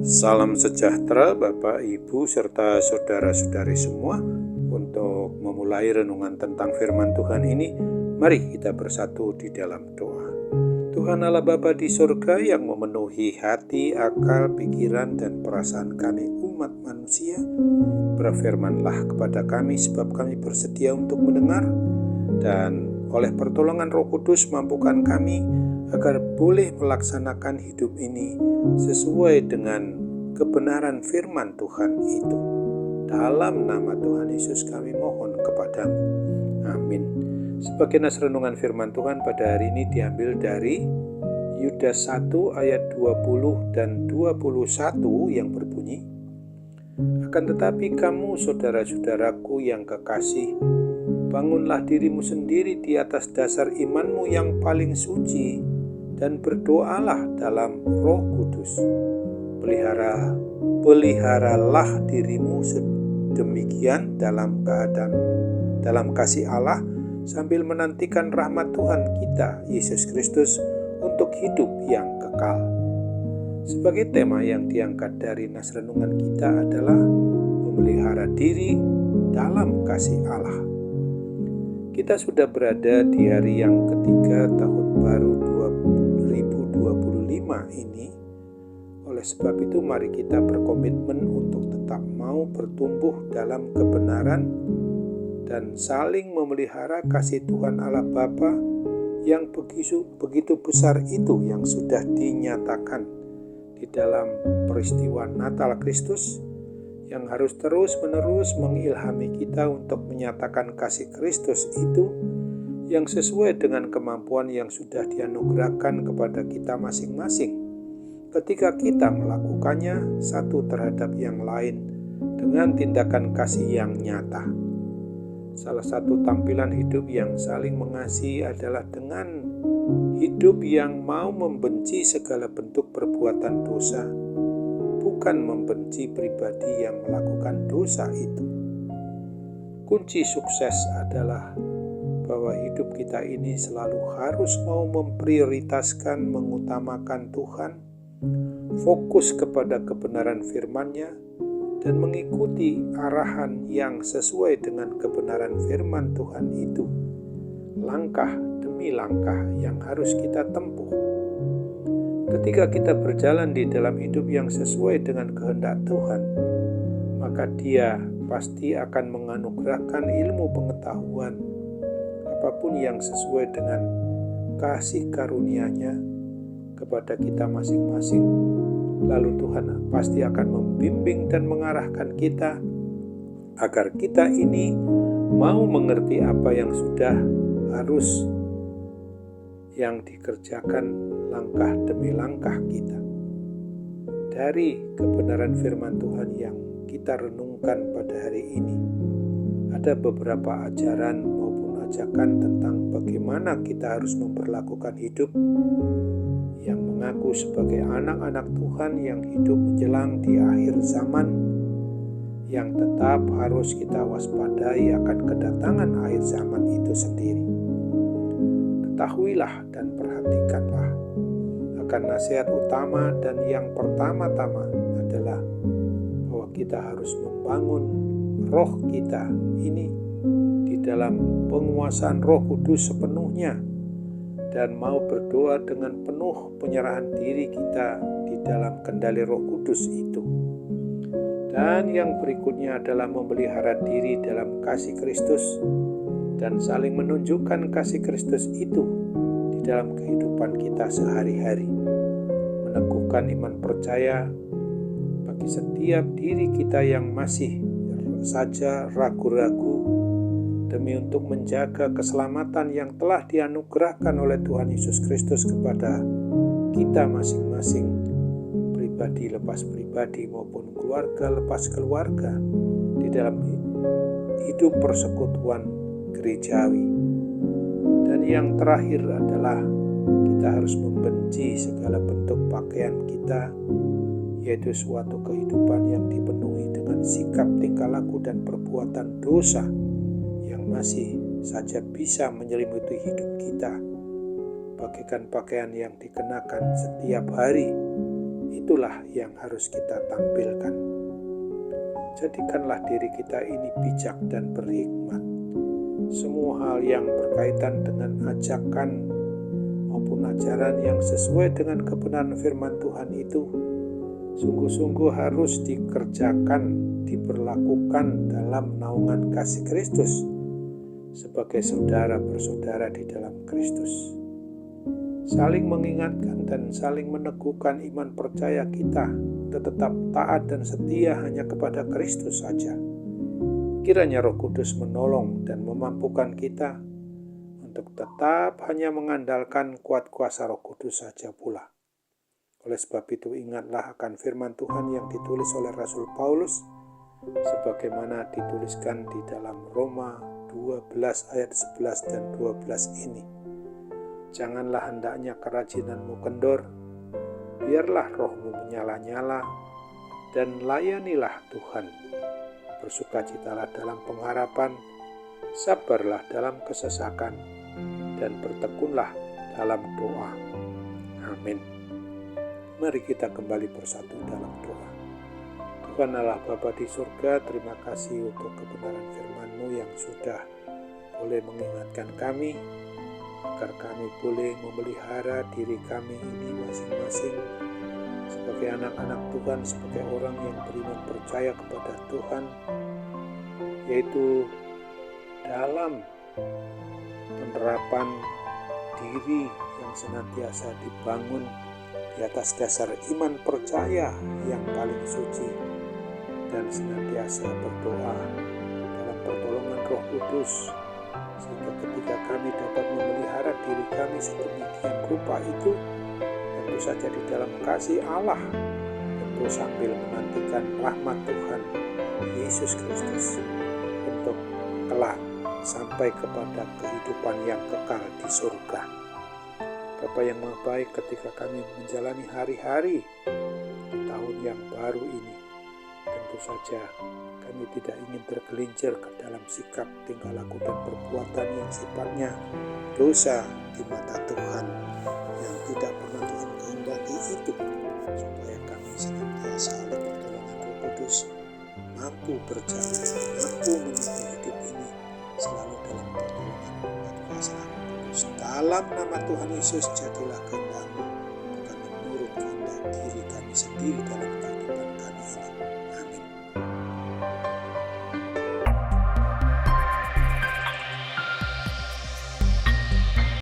Salam sejahtera Bapak, Ibu, serta saudara-saudari semua. Untuk memulai renungan tentang firman Tuhan ini, mari kita bersatu di dalam doa. Tuhan Allah Bapa di surga yang memenuhi hati, akal, pikiran, dan perasaan kami umat manusia, berfirmanlah kepada kami sebab kami bersedia untuk mendengar, dan oleh pertolongan Roh Kudus mampukan kami agar boleh melaksanakan hidup ini sesuai dengan kebenaran firman Tuhan itu. Dalam nama Tuhan Yesus kami mohon kepadamu. Amin. Sebagai nas renungan firman Tuhan pada hari ini diambil dari Yudas 1 ayat 20 dan 21 yang berbunyi, "Akan tetapi kamu saudara-saudaraku yang kekasih, bangunlah dirimu sendiri di atas dasar imanmu yang paling suci dan berdoalah dalam Roh Kudus. Peliharalah dirimu sedemikian dalam kasih Allah sambil menantikan rahmat Tuhan kita Yesus Kristus untuk hidup yang kekal." Sebagai tema yang diangkat dari nas renungan kita adalah memelihara diri dalam kasih Allah. Kita sudah berada di hari yang ketiga tahun baru 2025 ini. Oleh sebab itu mari kita berkomitmen untuk tetap mau bertumbuh dalam kebenaran dan saling memelihara kasih Tuhan Allah Bapa yang begitu besar itu yang sudah dinyatakan di dalam peristiwa Natal Kristus, yang harus terus-menerus mengilhami kita untuk menyatakan kasih Kristus itu yang sesuai dengan kemampuan yang sudah dianugerahkan kepada kita masing-masing ketika kita melakukannya satu terhadap yang lain dengan tindakan kasih yang nyata. Salah satu tampilan hidup yang saling mengasihi adalah dengan hidup yang mau membenci segala bentuk perbuatan dosa, bukan membenci pribadi yang melakukan dosa itu. Kunci sukses adalah bahwa hidup kita ini selalu harus mau memprioritaskan, mengutamakan Tuhan, fokus kepada kebenaran firman-Nya, dan mengikuti arahan yang sesuai dengan kebenaran firman Tuhan itu, langkah demi langkah yang harus kita tempuh. Ketika kita berjalan di dalam hidup yang sesuai dengan kehendak Tuhan, maka Dia pasti akan menganugerahkan ilmu pengetahuan, apapun yang sesuai dengan kasih karunia-Nya kepada kita masing-masing. Lalu Tuhan pasti akan membimbing dan mengarahkan kita agar kita ini mau mengerti apa yang sudah harus yang dikerjakan langkah demi langkah kita. Dari kebenaran firman Tuhan yang kita renungkan pada hari ini, ada beberapa ajaran maupun ajakan tentang bagaimana kita harus memperlakukan hidup yang mengaku sebagai anak-anak Tuhan yang hidup menjelang di akhir zaman, yang tetap harus kita waspadai akan kedatangan akhir zaman itu sendiri. Ketahuilah dan perhatikanlah akan nasihat utama, dan yang pertama-tama adalah bahwa kita harus membangun roh kita ini di dalam penguasaan Roh Kudus sepenuhnya, dan mau berdoa dengan penuh penyerahan diri kita di dalam kendali Roh Kudus itu. Dan yang berikutnya adalah memelihara diri dalam kasih Kristus dan saling menunjukkan kasih Kristus itu di dalam kehidupan kita sehari-hari. Meneguhkan iman percaya bagi setiap diri kita yang masih saja ragu-ragu, demi untuk menjaga keselamatan yang telah dianugerahkan oleh Tuhan Yesus Kristus kepada kita masing-masing, pribadi lepas pribadi maupun keluarga lepas keluarga, di dalam hidup persekutuan gerejawi. Dan yang terakhir adalah kita harus membenci segala bentuk pakaian kita, yaitu suatu kehidupan yang dipenuhi dengan sikap, tingkah laku, dan perbuatan dosa yang masih saja bisa menyelimuti hidup kita, bagaikan pakaian yang dikenakan setiap hari itulah yang harus kita tampilkan. Jadikanlah diri kita ini bijak dan berhikmat. Semua hal yang berkaitan dengan ajakan maupun ajaran yang sesuai dengan kebenaran firman Tuhan itu sungguh-sungguh harus dikerjakan, diberlakukan dalam naungan kasih Kristus sebagai saudara bersaudara di dalam Kristus. Saling mengingatkan dan saling meneguhkan iman percaya kita untuk tetap taat dan setia hanya kepada Kristus saja. Kiranya Roh Kudus menolong dan memampukan kita untuk tetap hanya mengandalkan kuat kuasa Roh Kudus saja pula. Oleh sebab itu ingatlah akan firman Tuhan yang ditulis oleh Rasul Paulus sebagaimana dituliskan di dalam Roma 12 ayat 11 dan 12 ini. Janganlah hendaknya kerajinanmu kendor, biarlah rohmu menyala-nyala, dan layanilah Tuhan. Bersukacitalah dalam pengharapan, sabarlah dalam kesesakan, dan bertekunlah dalam doa. Amin. Mari kita kembali bersatu dalam doa. Tuhan Allah Bapa di surga, terima kasih untuk kebenaran firman-Mu yang sudah boleh mengingatkan kami, agar kami boleh memelihara diri kami ini masing-masing sebagai anak-anak Tuhan, sebagai orang yang beriman percaya kepada Tuhan, yaitu dalam penerapan diri yang senantiasa dibangun di atas dasar iman percaya yang paling suci, dan senantiasa berdoa dalam pertolongan Roh Kudus, sehingga ketika kami dapat memelihara diri kami sedemikian rupa itu, tentu saja di dalam kasih Allah, tentu sambil menantikan rahmat Tuhan Yesus Kristus untuk kelak sampai kepada kehidupan yang kekal di surga. Bapa yang Maha Baik, ketika kami menjalani hari-hari di tahun yang baru ini, tentu saja kami tidak ingin tergelincir ke dalam sikap, tingkah laku, dan perbuatan yang sifatnya dosa di mata Tuhan yang tidak pernah Tuhan kehendaki itu, supaya kami senantiasa oleh pertolongan Roh Kudus mampu berjalan, mampu menempuh hidup ini selalu dalam pertolongan kuasa Roh Kudus. Dalam nama Tuhan Yesus, jadilah kehendak-Mu, bukan menurut kehendak diri kami sendiri dalam kehidupan kami ini. Amin.